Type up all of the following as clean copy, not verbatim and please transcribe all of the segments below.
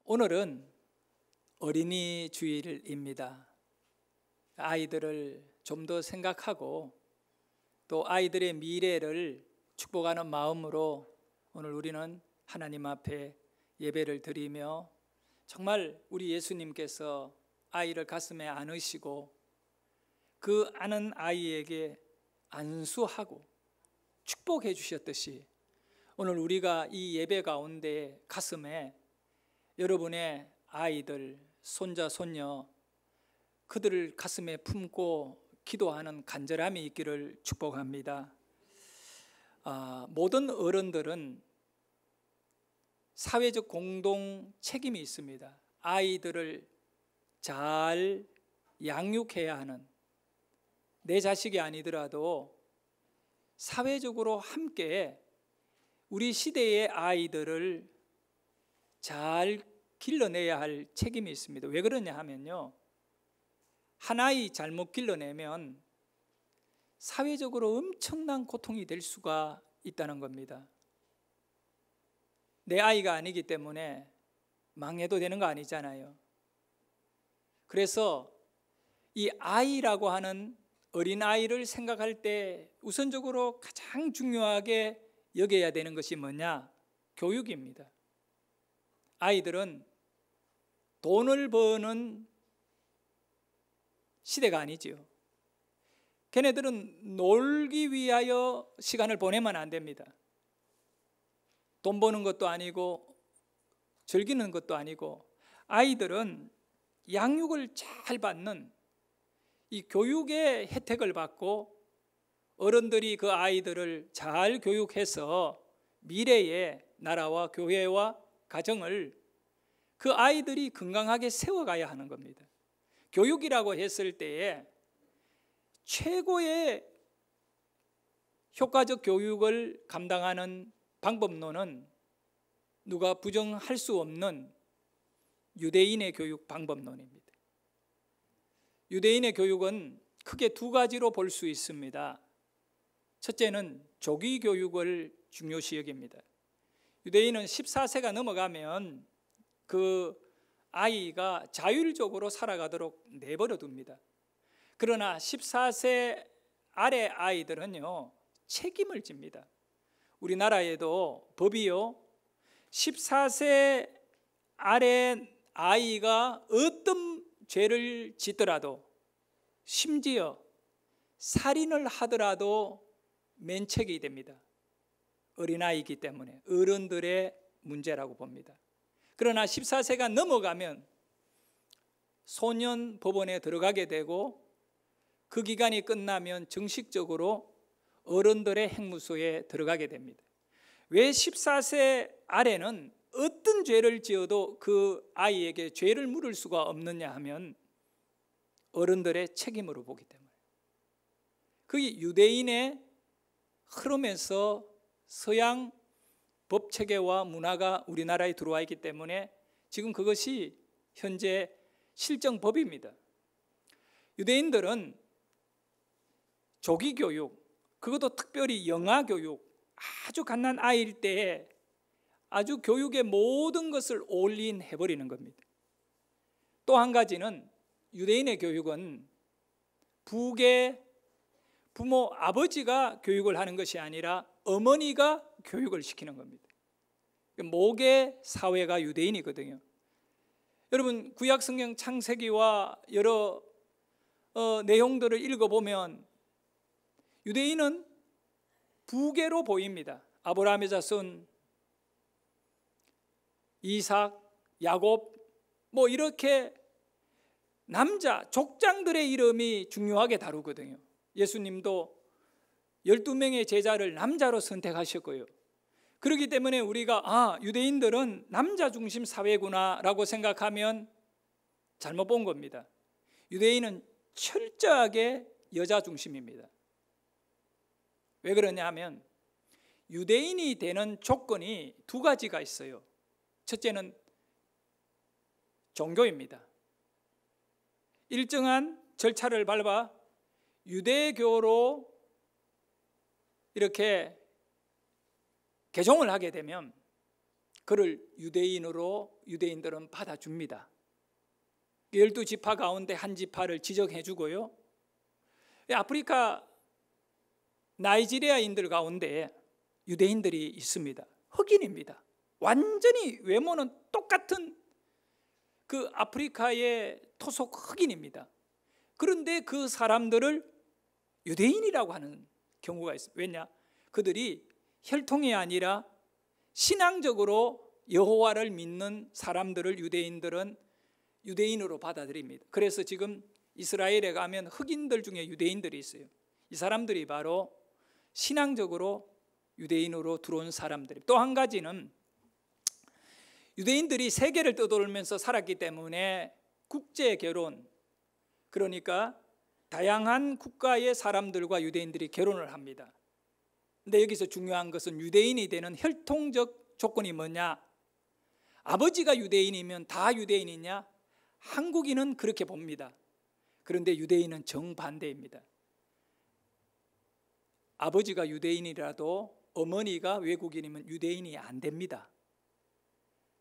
오늘은 어린이 주일입니다. 아이들을 좀 더 생각하고 또 아이들의 미래를 축복하는 마음으로 오늘 우리는 하나님 앞에 예배를 드리며 정말 우리 예수님께서 아이를 가슴에 안으시고 그 안은 아이에게 안수하고 축복해 주셨듯이 오늘 우리가 이 예배 가운데 가슴에 여러분의 아이들, 손자, 손녀 그들을 가슴에 품고 기도하는 간절함이 있기를 축복합니다. 모든 어른들은 사회적 공동 책임이 있습니다. 아이들을 잘 양육해야 하는, 내 자식이 아니더라도 사회적으로 함께 우리 시대의 아이들을 잘 길러내야 할 책임이 있습니다. 왜 그러냐 하면요, 한 아이 잘못 길러내면 사회적으로 엄청난 고통이 될 수가 있다는 겁니다. 내 아이가 아니기 때문에 망해도 되는 거 아니잖아요. 그래서 이 아이라고 하는 어린아이를 생각할 때 우선적으로 가장 중요하게 여겨야 되는 것이 뭐냐? 교육입니다. 아이들은 돈을 버는 시대가 아니지요. 걔네들은 놀기 위하여 시간을 보내면 안 됩니다. 돈 버는 것도 아니고 즐기는 것도 아니고 아이들은 양육을 잘 받는 이 교육의 혜택을 받고 어른들이 그 아이들을 잘 교육해서 미래의 나라와 교회와 가정을 그 아이들이 건강하게 세워가야 하는 겁니다. 교육이라고 했을 때에 최고의 효과적 교육을 감당하는 방법론은 누가 부정할 수 없는 유대인의 교육 방법론입니다. 유대인의 교육은 크게 두 가지로 볼 수 있습니다. 첫째는 조기 교육을 중요시 여깁니다. 유대인은 14세가 넘어가면 그 아이가 자율적으로 살아가도록 내버려 둡니다. 그러나 14세 아래 아이들은요, 책임을 집니다. 우리나라에도 법이요, 14세 아래 아이가 어떤 죄를 짓더라도, 심지어 살인을 하더라도 면책이 됩니다. 어린아이이기 때문에 어른들의 문제라고 봅니다. 그러나 14세가 넘어가면 소년 법원에 들어가게 되고 그 기간이 끝나면 정식적으로 어른들의 행무소에 들어가게 됩니다. 왜 14세 아래는 어떤 죄를 지어도 그 아이에게 죄를 물을 수가 없느냐 하면 어른들의 책임으로 보기 때문에. 그게 유대인의 흐름에서 서양 법체계와 문화가 우리나라에 들어와 있기 때문에 지금 그것이 현재 실정법입니다. 유대인들은 조기교육, 그것도 특별히 영아교육, 아주 갓난 아이일 때에 아주 교육의 모든 것을 올인 해버리는 겁니다. 또 한 가지는 유대인의 교육은 북의 부모 아버지가 교육을 하는 것이 아니라 어머니가 교육을 시키는 겁니다. 모계 사회가 유대인이거든요. 여러분 구약 성경 창세기와 여러 내용들을 읽어보면 유대인은 부계로 보입니다. 아브라함의 자손 이삭, 야곱 뭐 이렇게 남자 족장들의 이름이 중요하게 다루거든요. 예수님도 12명의 제자를 남자로 선택하셨고요. 그렇기 때문에 우리가 유대인들은 남자 중심 사회구나 라고 생각하면 잘못 본 겁니다. 유대인은 철저하게 여자 중심입니다. 왜 그러냐 하면 유대인이 되는 조건이 두 가지가 있어요. 첫째는 종교입니다. 일정한 절차를 밟아 유대교로 이렇게 개종을 하게 되면 그를 유대인들은 받아줍니다. 12지파 가운데 한 지파를 지정해 주고요. 아프리카 나이지리아인들 가운데 유대인들이 있습니다. 흑인입니다. 완전히 외모는 똑같은 그 아프리카의 토속 흑인입니다. 그런데 그 사람들을 유대인이라고 하는 경우가 있습니다. 왜냐? 그들이 혈통이 아니라 신앙적으로 여호와를 믿는 사람들을 유대인들은 유대인으로 받아들입니다. 그래서 지금 이스라엘에 가면 흑인들 중에 유대인들이 있어요. 이 사람들이 바로 신앙적으로 유대인으로 들어온 사람들입니다. 또 한 가지는 유대인들이 세계를 떠돌면서 살았기 때문에 국제 결혼, 그러니까 다양한 국가의 사람들과 유대인들이 결혼을 합니다. 근데 여기서 중요한 것은 유대인이 되는 혈통적 조건이 뭐냐? 아버지가 유대인이면 다 유대인이냐? 한국인은 그렇게 봅니다. 그런데 유대인은 정반대입니다. 아버지가 유대인이라도 어머니가 외국인이면 유대인이 안 됩니다.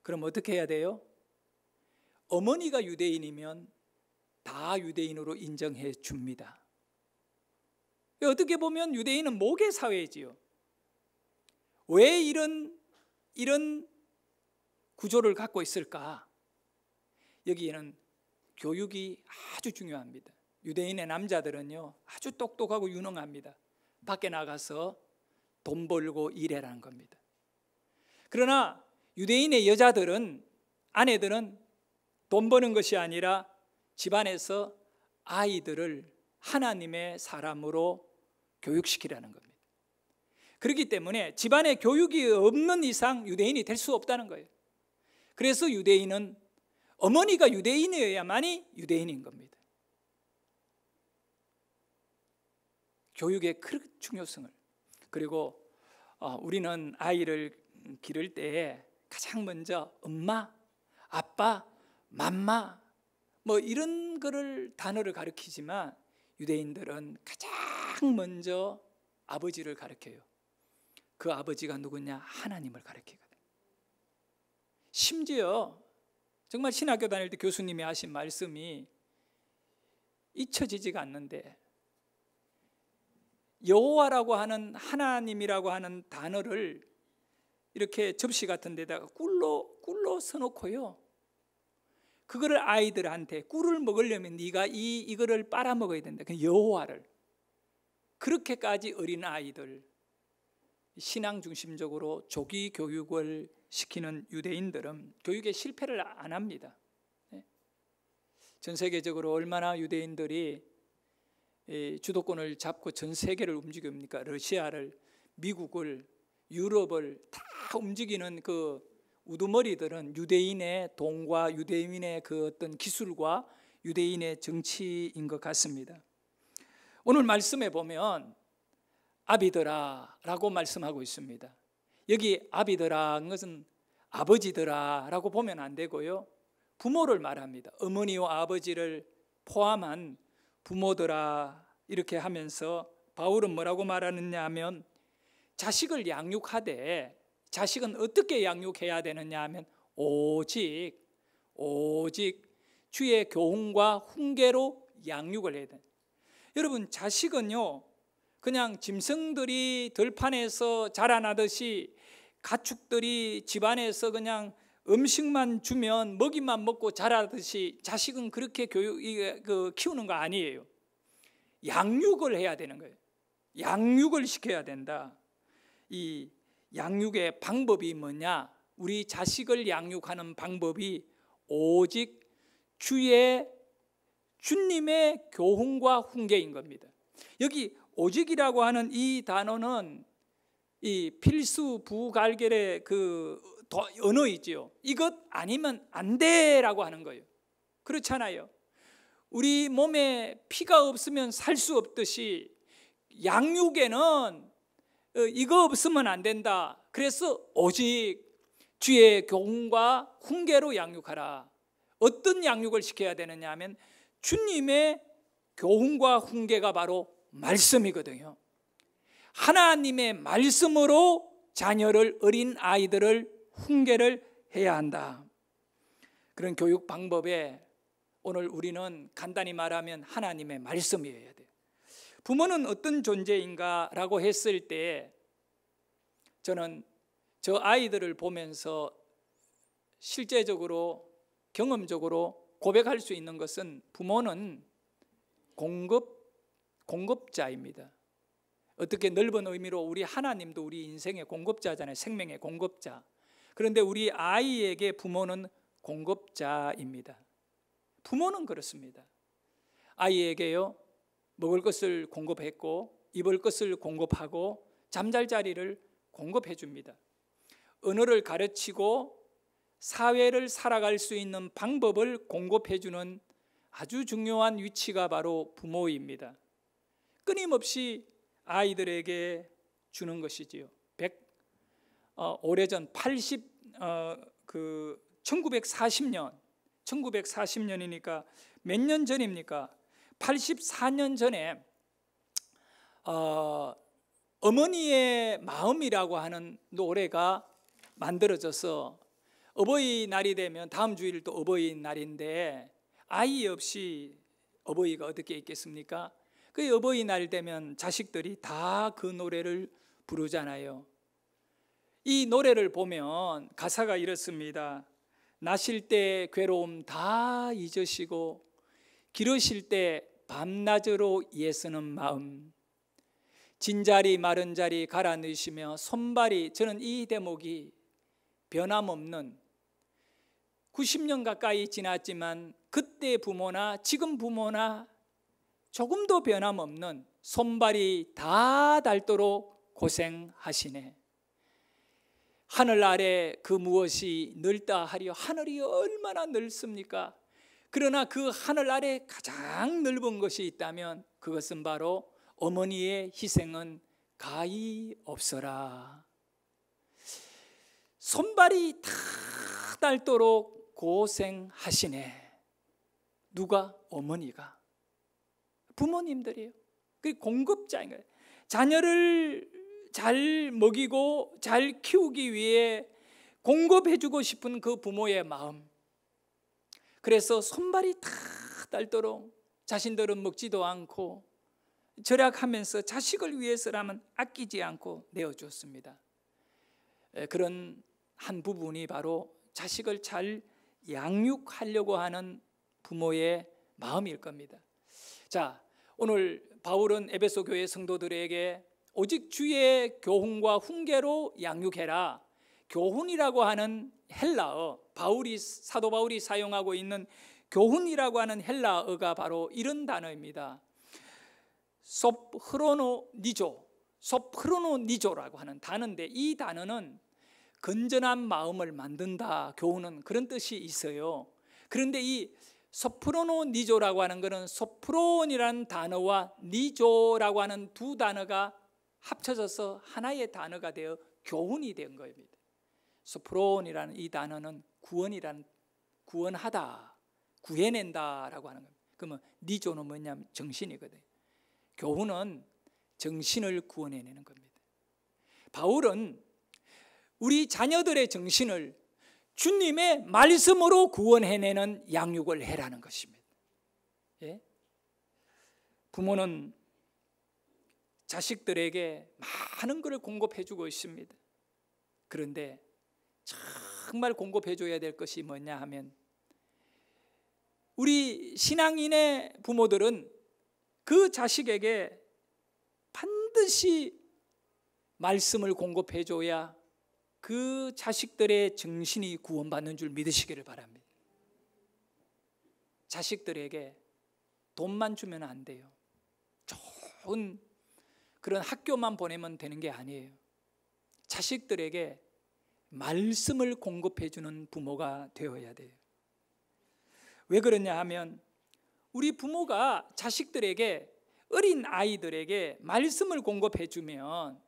그럼 어떻게 해야 돼요? 어머니가 유대인이면 다 유대인으로 인정해 줍니다. 어떻게 보면 유대인은 모계 사회지요. 왜 이런 구조를 갖고 있을까? 여기에는 교육이 아주 중요합니다. 유대인의 남자들은요, 아주 똑똑하고 유능합니다. 밖에 나가서 돈 벌고 일해라는 겁니다. 그러나 유대인의 여자들은, 아내들은 돈 버는 것이 아니라 집안에서 아이들을 하나님의 사람으로 교육시키라는 겁니다. 그렇기 때문에 집안에 교육이 없는 이상 유대인이 될 수 없다는 거예요. 그래서 유대인은 어머니가 유대인이어야만이 유대인인 겁니다. 교육의 그 중요성을. 그리고 우리는 아이를 기를 때 가장 먼저 엄마, 아빠, 맘마 뭐 이런 단어를 가르치지만 유대인들은 가장 먼저 아버지를 가르쳐요. 그 아버지가 누구냐? 하나님을 가르치거든요. 심지어 정말 신학교 다닐 때 교수님이 하신 말씀이 잊혀지지가 않는데, 여호와라고 하는, 하나님이라고 하는 단어를 이렇게 접시 같은 데다가 꿀로 써놓고요, 그거를 아이들한테, 꿀을 먹으려면 네가 이거를 빨아먹어야 된다. 그 여호와를. 그렇게까지 어린 아이들, 신앙 중심적으로 조기 교육을 시키는 유대인들은 교육에 실패를 안 합니다. 전 세계적으로 얼마나 유대인들이 주도권을 잡고 전 세계를 움직입니까? 러시아를, 미국을, 유럽을 다 움직이는 그 우두머리들은 유대인의 돈과 유대인의 그 어떤 기술과 유대인의 정치인 것 같습니다. 오늘 말씀에 보면 아비더라라고 말씀하고 있습니다. 여기 아비더라는 것은 아버지더라라고 보면 안 되고요, 부모를 말합니다. 어머니와 아버지를 포함한 부모더라 이렇게 하면서 바울은 뭐라고 말하느냐 하면, 자식을 양육하되, 자식은 어떻게 양육해야 되느냐 하면 오직 주의 교훈과 훈계로 양육을 해야 돼요. 여러분, 자식은요 그냥 짐승들이 들판에서 자라나듯이 가축들이 집안에서 그냥 음식만 주면 먹이만 먹고 자라듯이 자식은 그렇게 키우는 거 아니에요. 양육을 해야 되는 거예요. 양육을 시켜야 된다. 이 양육의 방법이 뭐냐? 우리 자식을 양육하는 방법이 오직 주님의 교훈과 훈계인 겁니다. 여기 오직이라고 하는 이 단어는 이 필수 부갈결의 그 언어이지요. 이것 아니면 안 돼라고 하는 거예요. 그렇잖아요. 우리 몸에 피가 없으면 살 수 없듯이 양육에는 이거 없으면 안 된다. 그래서 오직 주의 교훈과 훈계로 양육하라. 어떤 양육을 시켜야 되느냐 하면 주님의 교훈과 훈계가 바로 말씀이거든요. 하나님의 말씀으로 자녀를, 어린 아이들을 훈계를 해야 한다. 그런 교육 방법에 오늘 우리는 간단히 말하면 하나님의 말씀이어야 돼요. 부모는 어떤 존재인가라고 했을 때 저는 저 아이들을 보면서 실제적으로 경험적으로 고백할 수 있는 것은 부모는 공급자입니다. 어떻게 넓은 의미로 우리 하나님도 우리 인생의 공급자잖아요. 생명의 공급자. 그런데 우리 아이에게 부모는 공급자입니다. 부모는 그렇습니다. 아이에게요, 먹을 것을 공급했고 입을 것을 공급하고 잠잘 자리를 공급해 줍니다. 언어를 가르치고 사회를 살아갈 수 있는 방법을 공급해 주는 아주 중요한 위치가 바로 부모입니다. 끊임없이 아이들에게 주는 것이지요. 오래전 1940년이니까 몇 년 전입니까? 84년 전에 어머니의 마음이라고 하는 노래가 만들어져서 어버이날이 되면 다음 주일 또 어버이날인데 아이 없이 어버이가 어떻게 있겠습니까? 그 어버이날 되면 자식들이 다 그 노래를 부르잖아요. 이 노래를 보면 가사가 이렇습니다. 나실 때 괴로움 다 잊으시고 기르실 때 밤낮으로 애쓰는 마음, 진자리 마른 자리 갈아 넣으시며 손발이, 저는 이 대목이 변함없는 90년 가까이 지났지만 그때 부모나 지금 부모나 조금도 변함없는 손발이 다 닳도록 고생하시네. 하늘 아래 그 무엇이 넓다 하리요. 하늘이 얼마나 넓습니까? 그러나 그 하늘 아래 가장 넓은 것이 있다면 그것은 바로 어머니의 희생은 가히 없어라. 손발이 다 닳도록 고생하시네. 누가? 어머니가. 부모님들이에요. 그 공급자인 거예요. 자녀를 잘 먹이고 잘 키우기 위해 공급해주고 싶은 그 부모의 마음. 그래서 손발이 다 닳도록 자신들은 먹지도 않고 절약하면서 자식을 위해서라면 아끼지 않고 내어주었습니다. 그런 한 부분이 바로 자식을 잘 양육하려고 하는 부모의 마음일 겁니다. 자, 오늘 바울은 에베소 교회 성도들에게 오직 주의 교훈과 훈계로 양육해라. 교훈이라고 하는 헬라어, 사도 바울이 사용하고 있는 교훈이라고 하는 헬라어가 바로 이런 단어입니다. 소프로노니조라고 하는 단어인데 이 단어는 건전한 마음을 만든다. 교훈은 그런 뜻이 있어요. 그런데 이 소프로노니조라고 하는 것은 소프론이라는 단어와 니조라고 하는 두 단어가 합쳐져서 하나의 단어가 되어 교훈이 된 겁니다. 소프론이라는 이 단어는 구원하다, 구해낸다라고 하는 겁니다. 그러면 니조는 뭐냐면 정신이거든요. 교훈은 정신을 구원해내는 겁니다. 바울은 우리 자녀들의 정신을 주님의 말씀으로 구원해내는 양육을 해라는 것입니다. 예? 부모는 자식들에게 많은 것을 공급해주고 있습니다. 그런데 정말 공급해줘야 될 것이 뭐냐 하면 우리 신앙인의 부모들은 그 자식에게 반드시 말씀을 공급해줘야 그 자식들의 정신이 구원받는 줄 믿으시기를 바랍니다. 자식들에게 돈만 주면 안 돼요. 좋은 그런 학교만 보내면 되는 게 아니에요. 자식들에게 말씀을 공급해주는 부모가 되어야 돼요. 왜 그러냐 하면 우리 부모가 자식들에게, 어린 아이들에게 말씀을 공급해주면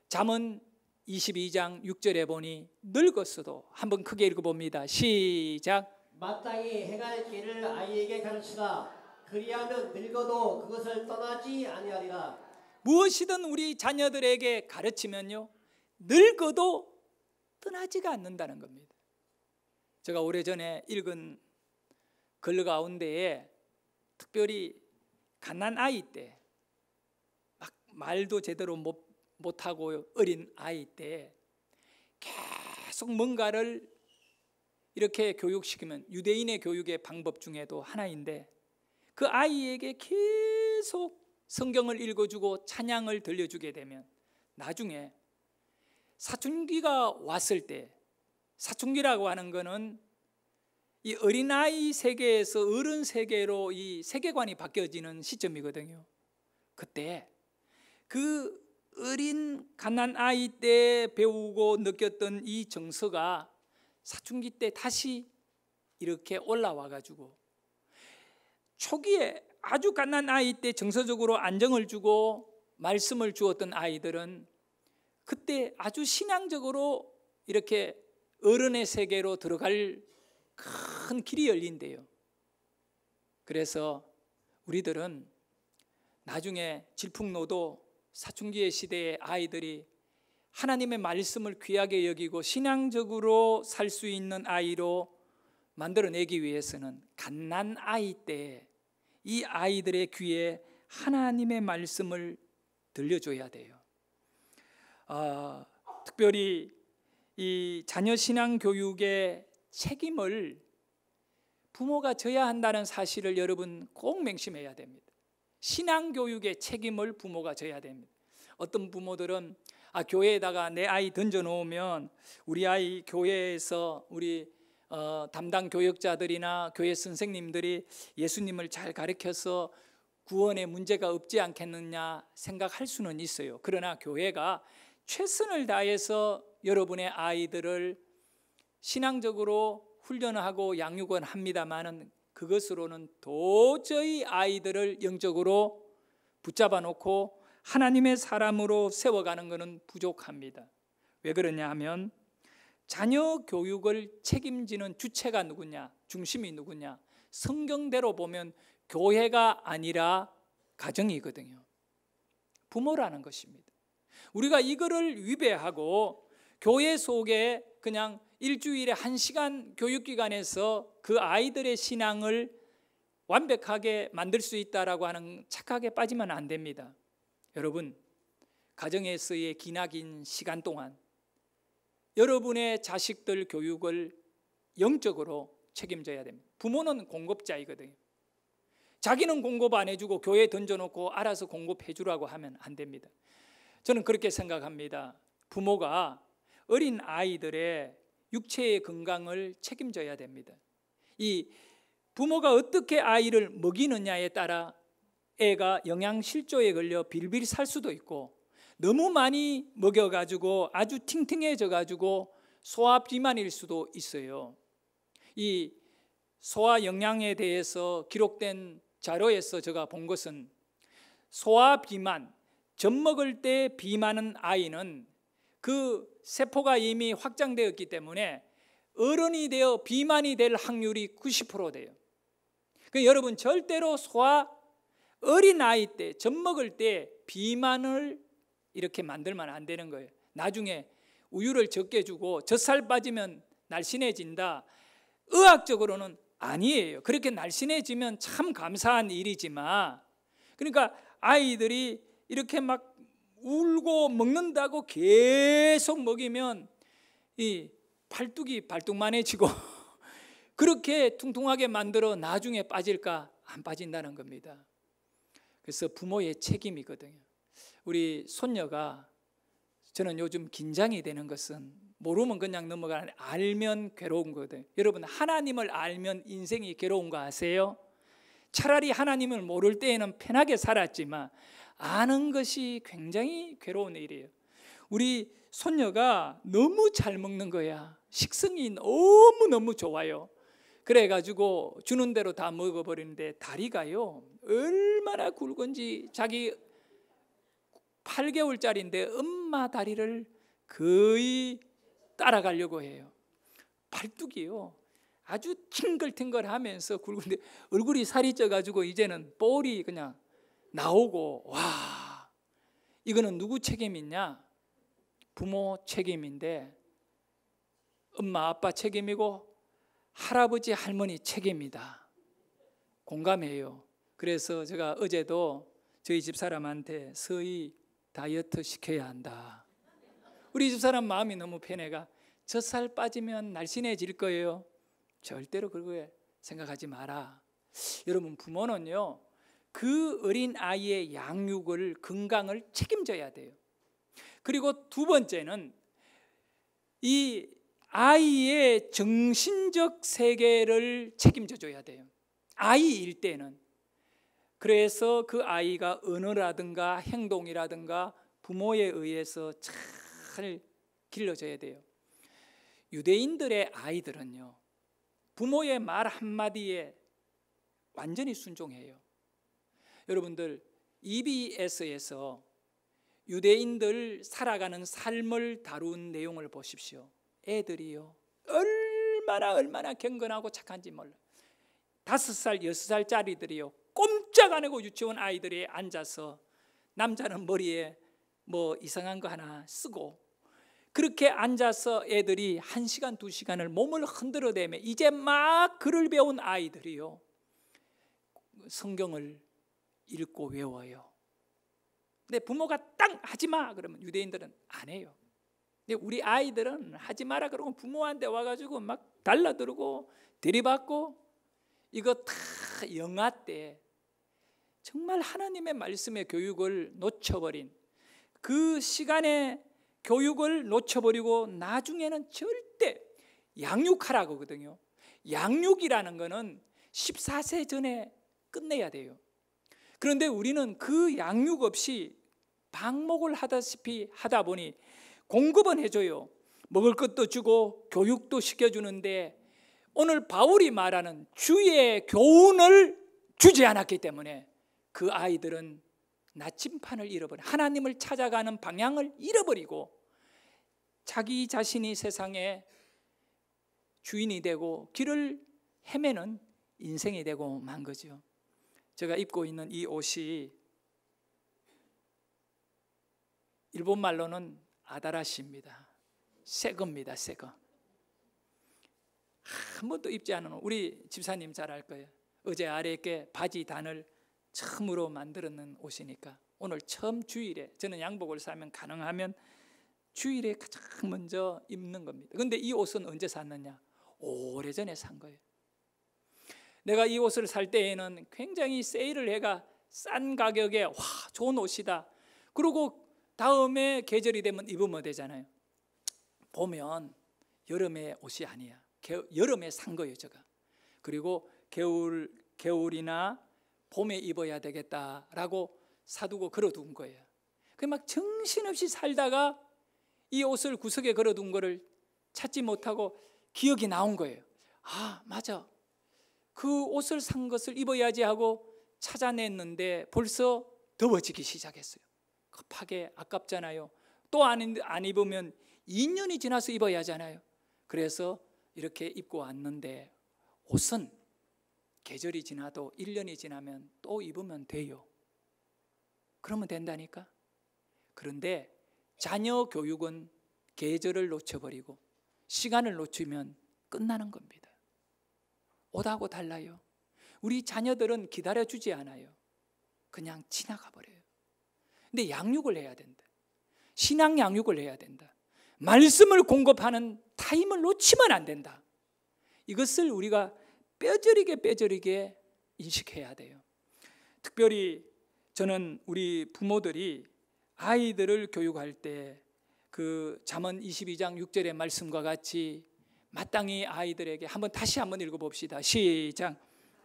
잠언 22장 6절에 보니 늙었어도, 한번 크게 읽어봅니다. 시작. 마땅히 행할 길을 아이에게 가르치라. 그리하면 늙어도 그것을 떠나지 아니하리라. 무엇이든 우리 자녀들에게 가르치면요, 늙어도 떠나지가 않는다는 겁니다. 제가 오래전에 읽은 글 가운데에 특별히 갓난아이 때, 막 말도 제대로 못하고 어린 아이 때 계속 뭔가를 이렇게 교육시키면, 유대인의 교육의 방법 중에도 하나인데, 그 아이에게 계속 성경을 읽어주고 찬양을 들려주게 되면 나중에 사춘기가 왔을 때, 사춘기라고 하는 것은 이 어린아이 세계에서 어른 세계로 이 세계관이 바뀌어지는 시점이거든요. 그때 그 어린 갓난아이 때 배우고 느꼈던 이 정서가 사춘기 때 다시 이렇게 올라와 가지고, 초기에 아주 갓난아이 때 정서적으로 안정을 주고 말씀을 주었던 아이들은 그때 아주 신앙적으로 이렇게 어른의 세계로 들어갈 큰 길이 열린대요. 그래서 우리들은 나중에 질풍노도 사춘기의 시대의 아이들이 하나님의 말씀을 귀하게 여기고 신앙적으로 살 수 있는 아이로 만들어내기 위해서는 갓난아이 때 이 아이들의 귀에 하나님의 말씀을 들려줘야 돼요. 특별히 이 자녀 신앙 교육의 책임을 부모가 져야 한다는 사실을 여러분 꼭 맹심해야 됩니다. 신앙 교육의 책임을 부모가 져야 됩니다. 어떤 부모들은 교회에다가 내 아이 던져놓으면 우리 아이 교회에서 우리 담당 교역자들이나 교회 선생님들이 예수님을 잘 가르쳐서 구원에 문제가 없지 않겠느냐 생각할 수는 있어요. 그러나 교회가 최선을 다해서 여러분의 아이들을 신앙적으로 훈련하고 양육은 합니다마는 그것으로는 도저히 아이들을 영적으로 붙잡아 놓고 하나님의 사람으로 세워가는 것은 부족합니다. 왜 그러냐 하면 자녀 교육을 책임지는 주체가 누구냐, 중심이 누구냐, 성경대로 보면 교회가 아니라 가정이거든요. 부모라는 것입니다. 우리가 이거를 위배하고 교회 속에 그냥 일주일에 1시간 교육기관에서 그 아이들의 신앙을 완벽하게 만들 수 있다라고 하는 착각에 빠지면 안 됩니다. 여러분, 가정에서의 기나긴 시간 동안 여러분의 자식들 교육을 영적으로 책임져야 됩니다. 부모는 공급자이거든요. 자기는 공급 안 해주고 교회에 던져놓고 알아서 공급해 주라고 하면 안 됩니다. 저는 그렇게 생각합니다. 부모가 어린 아이들의 육체의 건강을 책임져야 됩니다. 이 부모가 어떻게 아이를 먹이느냐에 따라 애가 영양실조에 걸려 빌빌 살 수도 있고, 너무 많이 먹여가지고 아주 팅팅해져가지고 소화 비만일 수도 있어요. 이 소화 영양에 대해서 기록된 자료에서 제가 본 것은 소화 비만, 젖 먹을 때 비만한 아이는 그 세포가 이미 확장되었기 때문에 어른이 되어 비만이 될 확률이 90% 돼요. 그러니까 여러분 절대로 어린 아이 때, 젖 먹을 때 비만을 이렇게 만들면 안 되는 거예요. 나중에 우유를 적게 주고 젖살 빠지면 날씬해진다. 의학적으로는 아니에요. 그렇게 날씬해지면 참 감사한 일이지만, 그러니까 아이들이 이렇게 막 울고 먹는다고 계속 먹이면 이 팔뚝이 발뚝만해지고 그렇게 퉁퉁하게 만들어 나중에 빠질까? 안 빠진다는 겁니다. 그래서 부모의 책임이거든요. 우리 손녀가, 저는 요즘 긴장이 되는 것은 모르면 그냥 넘어가는, 알면 괴로운 거거든요. 여러분, 하나님을 알면 인생이 괴로운 거 아세요? 차라리 하나님을 모를 때에는 편하게 살았지만 아는 것이 굉장히 괴로운 일이에요. 우리 손녀가 너무 잘 먹는 거야. 식성이 너무너무 좋아요. 그래가지고 주는 대로 다 먹어버리는데 다리가요 얼마나 굵은지, 자기 8개월짜리인데 엄마 다리를 거의 따라가려고 해요. 팔뚝이요 아주 팅글팅글하면서 굵은데 얼굴이 살이 쪄가지고 이제는 볼이 그냥 나오고, 와, 이거는 누구 책임이냐? 부모 책임인데 엄마 아빠 책임이고 할아버지 할머니 책임이다. 공감해요. 그래서 제가 어제도 저희 집사람한테 서희 다이어트 시켜야 한다. 우리 집사람 마음이 너무 편해가 저 살 빠지면 날씬해질 거예요. 절대로 그렇게 생각하지 마라. 여러분, 부모는요 그 어린 아이의 양육을, 건강을 책임져야 돼요. 그리고 두 번째는 이 아이의 정신적 세계를 책임져 줘야 돼요. 아이일 때는. 그래서 그 아이가 언어라든가 행동이라든가 부모에 의해서 잘 길러져야 돼요. 유대인들의 아이들은요 부모의 말 한마디에 완전히 순종해요. 여러분들, EBS에서 유대인들 살아가는 삶을 다룬 내용을 보십시오. 애들이요 얼마나 경건하고 착한지 몰라. 5살, 6살짜리들이요 꼼짝 안 하고 유치원 아이들이 앉아서 남자는 머리에 뭐 이상한 거 하나 쓰고 그렇게 앉아서 애들이 1시간, 2시간을 몸을 흔들어대며 이제 막 글을 배운 아이들이요 성경을 읽고 외워요. 근데 부모가 딱 하지마 그러면 유대인들은 안 해요. 근데 우리 아이들은 하지 마라 그러고 부모한테 와가지고 막 달라들고 들이받고, 이거 다 영아 때 정말 하나님의 말씀의 교육을 놓쳐버린, 그 시간에 교육을 놓쳐버리고 나중에는 절대 양육하라고 하거든요. 양육이라는 거는 14세 전에 끝내야 돼요. 그런데 우리는 그 양육 없이 방목을 하다시피 하다 보니 공급은 해줘요. 먹을 것도 주고 교육도 시켜주는데 오늘 바울이 말하는 주의 교훈을 주지 않았기 때문에 그 아이들은 나침판을 잃어버려 하나님을 찾아가는 방향을 잃어버리고 자기 자신이 세상의 주인이 되고 길을 헤매는 인생이 되고 만 거죠. 제가 입고 있는 이 옷이 일본 말로는 아다라시입니다. 새 겁니다. 새 거. 한 번도 입지 않은 옷. 우리 집사님 잘 알 거예요. 어제 아래께 바지 단을 처음으로 만들었는 옷이니까 오늘 처음 주일에, 저는 양복을 사면 가능하면 주일에 가장 먼저 입는 겁니다. 그런데 이 옷은 언제 샀느냐? 오래전에 산 거예요. 내가 이 옷을 살 때에는 굉장히 세일을 해가 싼 가격에 와 좋은 옷이다. 그리고 다음에 계절이 되면 입으면 되잖아요. 보면 여름의 옷이 아니야. 여름에 산 거예요 제가. 그리고 겨울이나 봄에 입어야 되겠다라고 사두고 걸어둔 거예요. 그 막 정신없이 살다가 이 옷을 구석에 걸어둔 거를 찾지 못하고 기억이 나온 거예요. 아 맞아, 그 옷을 산 것을 입어야지 하고 찾아냈는데 벌써 더워지기 시작했어요. 급하게 아깝잖아요. 또 안 입으면 2년이 지나서 입어야 하잖아요. 그래서 이렇게 입고 왔는데 옷은 계절이 지나도 1년이 지나면 또 입으면 돼요. 그러면 된다니까. 그런데 자녀 교육은 계절을 놓쳐버리고 시간을 놓치면 끝나는 겁니다. 옷하고 달라요. 우리 자녀들은 기다려주지 않아요. 그냥 지나가 버려요. 근데 양육을 해야 된다. 신앙 양육을 해야 된다. 말씀을 공급하는 타임을 놓치면 안 된다. 이것을 우리가 뼈저리게 인식해야 돼요. 특별히 저는 우리 부모들이 아이들을 교육할 때 그 잠언 22장 6절의 말씀과 같이 마땅히 아이들에게 다시 한번 읽어봅시다. 시작.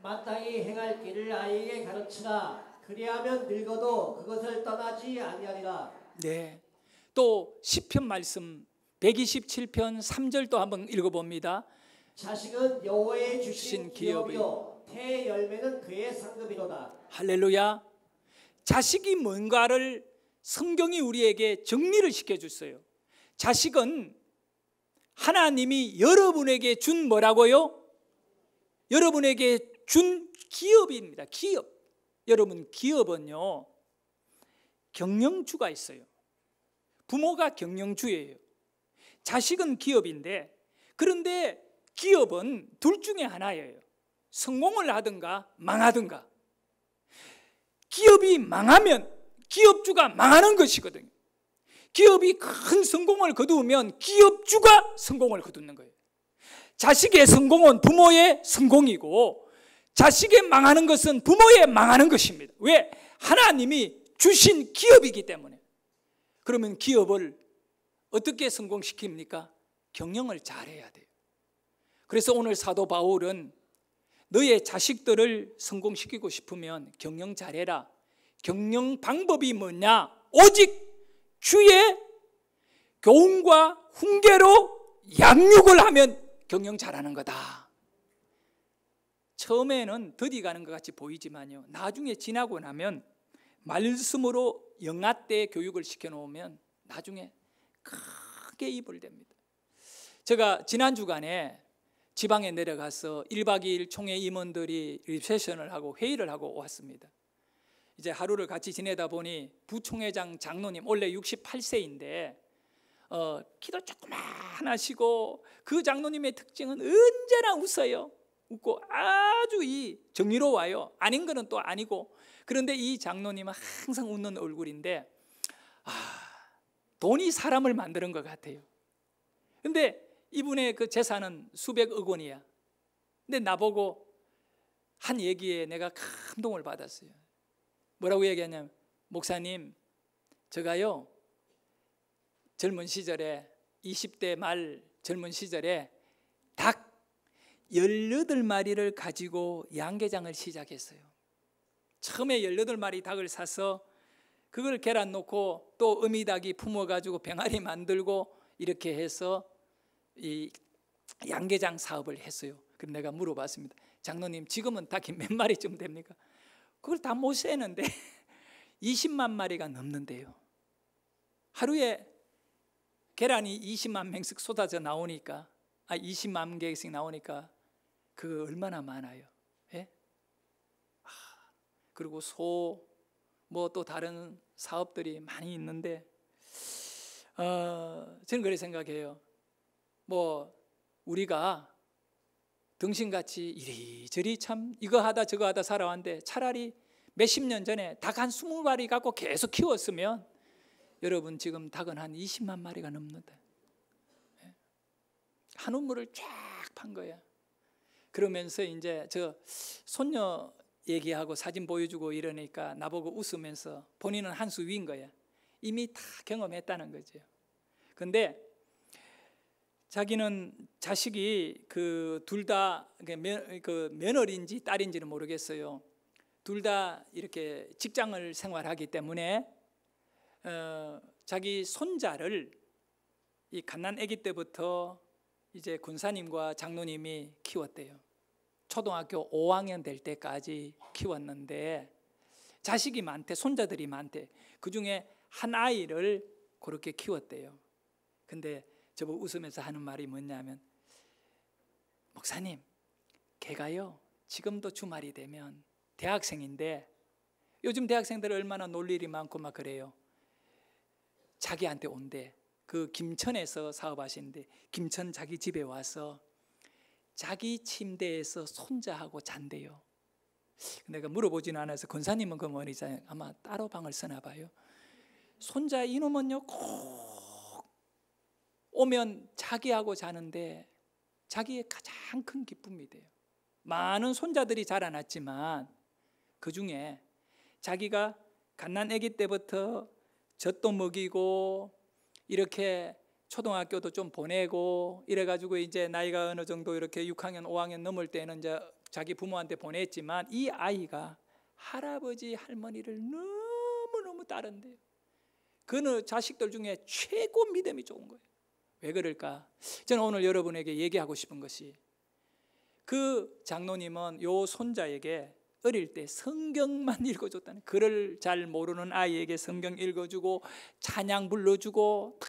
마땅히 행할 길을 아이에게 가르치라. 그리하면 늙어도 그것을 떠나지 아니하리라. 네. 또 시편 말씀 127편 3절도 한번 읽어봅니다. 자식은 여호와의 주신 기업이요 태의 열매는 그의 상급이로다. 할렐루야. 자식이 뭔가를 성경이 우리에게 정리를 시켜줬어요. 자식은 하나님이 여러분에게 준 뭐라고요? 여러분에게 준 기업입니다. 기업. 여러분, 기업은요 경영주가 있어요. 부모가 경영주예요. 자식은 기업인데 그런데 기업은 둘 중에 하나예요. 성공을 하든가 망하든가. 기업이 망하면 기업주가 망하는 것이거든요. 기업이 큰 성공을 거두면 기업주가 성공을 거두는 거예요. 자식의 성공은 부모의 성공이고 자식의 망하는 것은 부모의 망하는 것입니다. 왜? 하나님이 주신 기업이기 때문에. 그러면 기업을 어떻게 성공시킵니까? 경영을 잘해야 돼요. 그래서 오늘 사도 바울은 너의 자식들을 성공시키고 싶으면 경영 잘해라. 경영 방법이 뭐냐? 오직 주의 교훈과 훈계로 양육을 하면 경영 잘하는 거다. 처음에는 더디 가는 것 같이 보이지만요, 나중에 지나고 나면 말씀으로 영아때 교육을 시켜놓으면 나중에 크게 이입을 됩니다. 제가 지난 주간에 지방에 내려가서 1박 2일 총회 임원들이 리셉션을 하고 회의를 하고 왔습니다. 이제 하루를 같이 지내다 보니 부총회장 장로님 원래 68세인데 키도 조그만하시고 그 장로님의 특징은 언제나 웃어요. 웃고 아주 정의로워요. 아닌 거는 또 아니고. 그런데 이 장로님은 항상 웃는 얼굴인데 돈이 사람을 만드는 것 같아요. 근데 이분의 그 재산은 수백억 원이야. 근데 나보고 한 얘기에 내가 감동을 받았어요. 뭐라고 얘기하냐면, 목사님, 제가요 젊은 시절에 20대 말 젊은 시절에 닭 18마리를 가지고 양계장을 시작했어요. 처음에 18마리 닭을 사서 그걸 계란 놓고 또 어미닭이 품어가지고 병아리 만들고 이렇게 해서 이 양계장 사업을 했어요. 그럼 내가 물어봤습니다. 장로님, 지금은 닭이 몇 마리쯤 됩니까? 그걸 다 못 세는데 20만 마리가 넘는데요. 하루에 계란이 20만 명씩 쏟아져 나오니까 20만 개씩 나오니까 그거 얼마나 많아요. 예? 그리고 소, 뭐 또 다른 사업들이 많이 있는데 저는 그렇게 생각해요. 뭐 우리가 등신같이 이리저리 참 이거 하다 저거 하다 살아왔는데 차라리 몇십 년 전에 닭 한 20마리 갖고 계속 키웠으면 여러분 지금 닭은 한 20만 마리가 넘는다. 한 우물을 쫙 판 거야. 그러면서 이제 저 손녀 얘기하고 사진 보여주고 이러니까 나보고 웃으면서 본인은 한 수 위인 거야. 이미 다 경험했다는 거죠. 근데 자기는 자식이 그 둘 다 며느리인지 딸인지는 모르겠어요. 둘 다 이렇게 직장을 생활하기 때문에 자기 손자를 이 갓난 아기 때부터 이제 군사님과 장로님이 키웠대요. 초등학교 5학년 될 때까지 키웠는데 자식이 많대, 손자들이 많대. 그 중에 한 아이를 그렇게 키웠대요. 근데 저보고 웃으면서 하는 말이 뭐냐면, 목사님, 걔가요 지금도 주말이 되면 대학생인데 요즘 대학생들 얼마나 놀 일이 많고 막 그래요. 자기한테 온대. 그 김천에서 사업하시는데 김천 자기 집에 와서 자기 침대에서 손자하고 잔대요. 내가 물어보지는 않아서 권사님은 그 뭐니잖아요. 아마 따로 방을 쓰나 봐요. 손자 이놈은요 꼭 오면 자기하고 자는데 자기의 가장 큰 기쁨이 돼요. 많은 손자들이 자라났지만 그 중에 자기가 갓난 아기 때부터 젖도 먹이고 이렇게 초등학교도 좀 보내고 이래가지고 이제 나이가 어느 정도 이렇게 6학년 5학년 넘을 때는 이제 자기 부모한테 보냈지만 이 아이가 할아버지 할머니를 너무너무 따른대요. 그 자식들 중에 최고 믿음이 좋은 거예요. 왜 그럴까? 저는 오늘 여러분에게 얘기하고 싶은 것이, 그 장로님은 요 손자에게 어릴 때 성경만 읽어줬다는, 글을 잘 모르는 아이에게 성경 읽어주고 찬양 불러주고 다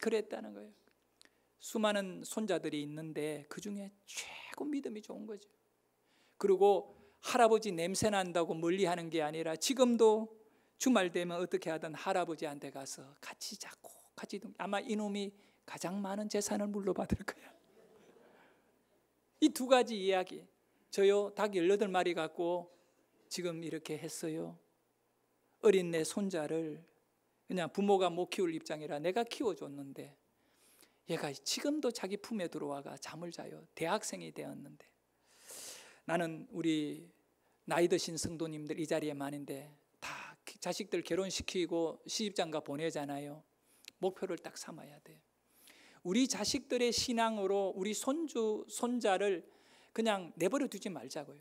그랬다는 거예요. 수많은 손자들이 있는데 그 중에 최고 믿음이 좋은 거죠. 그리고 할아버지 냄새 난다고 멀리 하는 게 아니라 지금도 주말 되면 어떻게 하든 할아버지한테 가서 같이 자고 같이, 아마 이놈이 가장 많은 재산을 물려받을 거야. 이 두 가지 이야기. 저요 닭 18마리 갖고 지금 이렇게 했어요. 어린 내 손자를 그냥 부모가 못 키울 입장이라 내가 키워줬는데 얘가 지금도 자기 품에 들어와가 잠을 자요. 대학생이 되었는데 나는 우리 나이 드신 성도님들 이 자리에 많은데 다 자식들 결혼시키고 시집장가 보내잖아요. 목표를 딱 삼아야 돼요. 우리 자식들의 신앙으로 우리 손주, 손자를 그냥 내버려 두지 말자고요.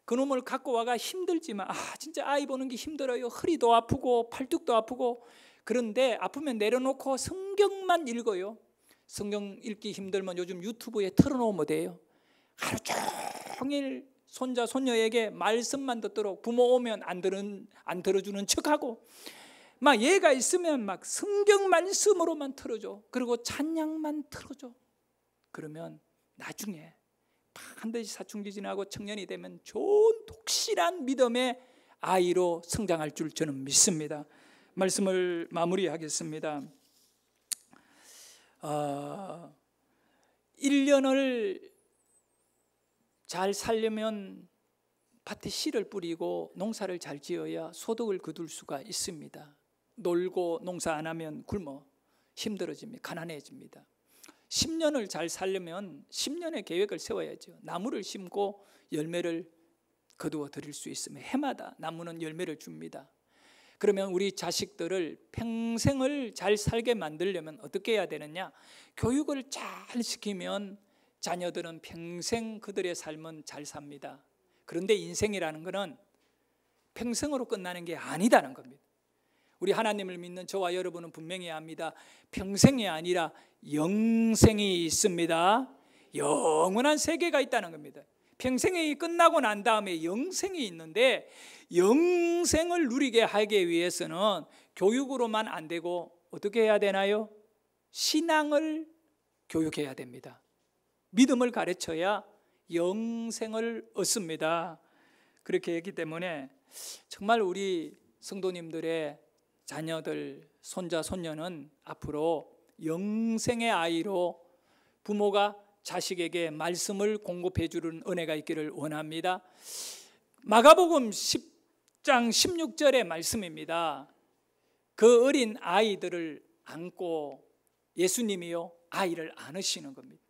그놈을 갖고 와가 힘들지만 진짜 아이 보는 게 힘들어요. 허리도 아프고 팔뚝도 아프고 그런데 아프면 내려놓고 성경만 읽어요. 성경 읽기 힘들면 요즘 유튜브에 틀어놓으면 돼요. 하루 종일 손자 손녀에게 말씀만 듣도록 부모 오면 안 들어주는 척하고 막 얘가 있으면 막 성경 말씀으로만 틀어줘. 그리고 찬양만 틀어줘. 그러면 나중에 반드시 사춘기 지나고 청년이 되면 좋은 독실한 믿음의 아이로 성장할 줄 저는 믿습니다. 말씀을 마무리하겠습니다. 1년을 잘 살려면 밭에 씨를 뿌리고 농사를 잘 지어야 소득을 거둘 수가 있습니다. 놀고 농사 안 하면 굶어 힘들어집니다. 가난해집니다. 10년을 잘 살려면 10년의 계획을 세워야죠. 나무를 심고 열매를 거두어 드릴 수 있으면 해마다 나무는 열매를 줍니다. 그러면 우리 자식들을 평생을 잘 살게 만들려면 어떻게 해야 되느냐? 교육을 잘 시키면 자녀들은 평생 그들의 삶은 잘 삽니다. 그런데 인생이라는 것은 평생으로 끝나는 게 아니다는 겁니다. 우리 하나님을 믿는 저와 여러분은 분명히 압니다. 평생이 아니라 영생이 있습니다. 영원한 세계가 있다는 겁니다. 평생이 끝나고 난 다음에 영생이 있는데 영생을 누리게 하기 위해서는 교육으로만 안 되고 어떻게 해야 되나요? 신앙을 교육해야 됩니다. 믿음을 가르쳐야 영생을 얻습니다. 그렇게 했기 때문에 정말 우리 성도님들의 자녀들, 손자, 손녀는 앞으로 영생의 아이로 부모가 자식에게 말씀을 공급해 주는 은혜가 있기를 원합니다. 마가복음 10장 16절의 말씀입니다. 그 어린 아이들을 안고 예수님이요 아이를 안으시는 겁니다.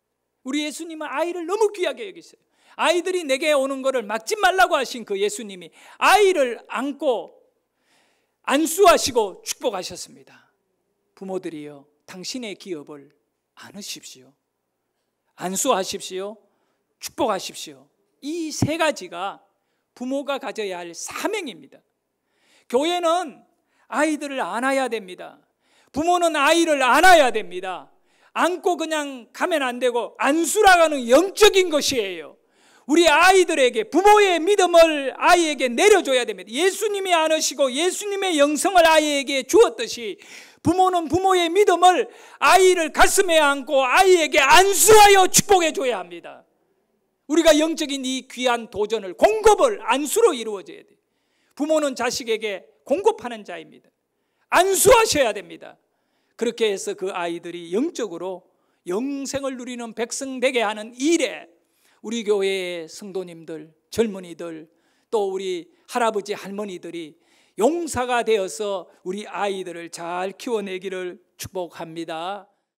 우리 예수님은 아이를 너무 귀하게 여기세요. 아이들이 내게 오는 것을 막지 말라고 하신 그 예수님이 아이를 안고 안수하시고 축복하셨습니다. 부모들이요 당신의 기업을 안으십시오. 안수하십시오. 축복하십시오. 이 세 가지가 부모가 가져야 할 사명입니다. 교회는 아이들을 안아야 됩니다. 부모는 아이를 안아야 됩니다. 안고 그냥 가면 안 되고 안수라가는 영적인 것이에요. 우리 아이들에게 부모의 믿음을 아이에게 내려줘야 됩니다. 예수님이 안으시고 예수님의 영성을 아이에게 주었듯이 부모는 부모의 믿음을 아이를 가슴에 안고 아이에게 안수하여 축복해 줘야 합니다. 우리가 영적인 이 귀한 도전을 공급을 안수로 이루어져야 돼요. 부모는 자식에게 공급하는 자입니다. 안수하셔야 됩니다. 그렇게 해서 그 아이들이 영적으로 영생을 누리는 백성 되게 하는 일에 우리 교회의 성도님들, 젊은이들, 또 우리 할아버지, 할머니들이 용사가 되어서 우리 아이들을 잘 키워내기를 축복합니다.